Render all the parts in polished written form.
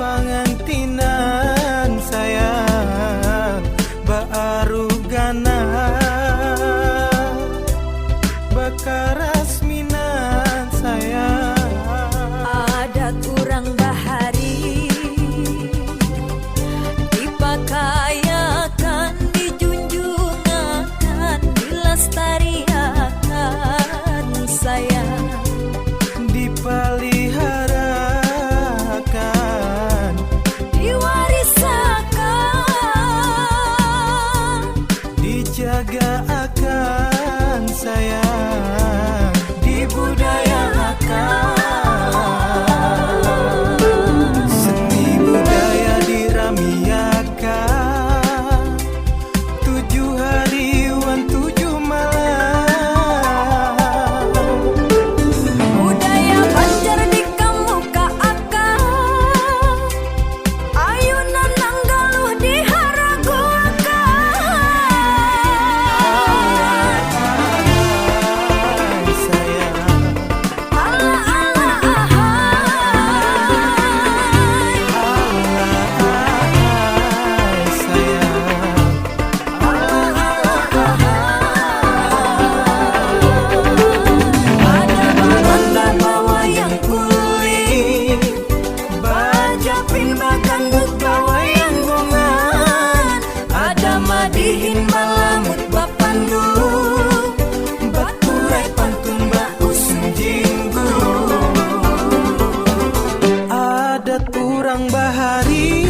Pangantinan sayang baarugana bakarasminan sayang adat urang bahari dipakayakan dijunjungakan dilestariakan sayang dipeliharakan dijaga akan sayang dibudayakan seni budaya diramiakan 7 hariwan 7 malam budaya Banjar dikemukakan ayunan nanggaluh diharaguakan dihin malamut bapandu baturai pantun bausun jinggu adat urang bahari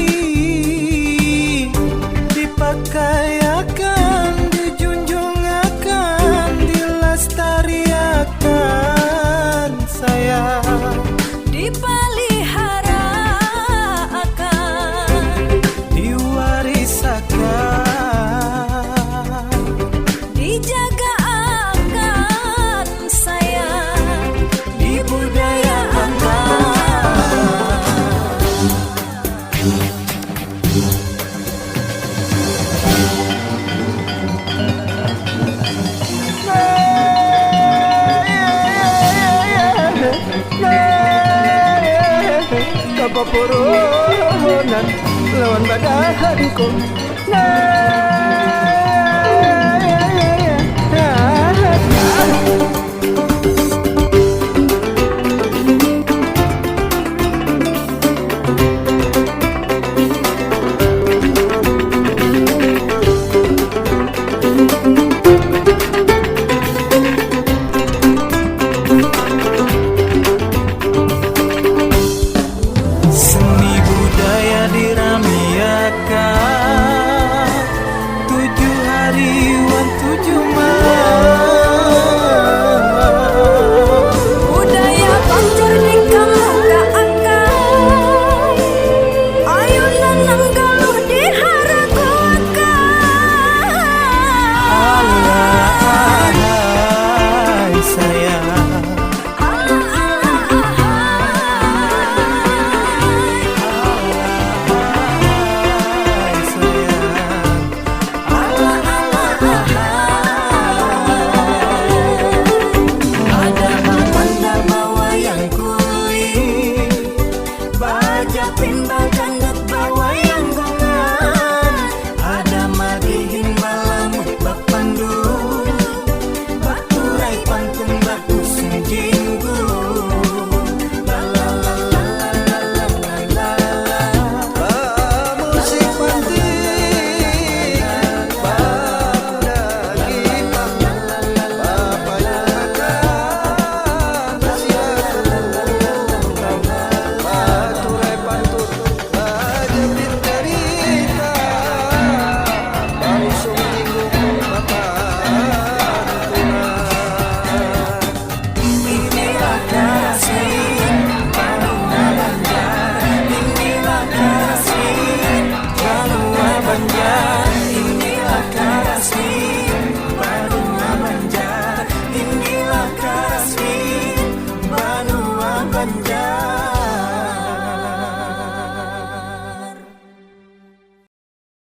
dipakayakan dijunjungakan dilestariakan sayang dipeliharakan diwarisakan dijaga akan sayang dibudayakan Kapapurunan lawan badahanku.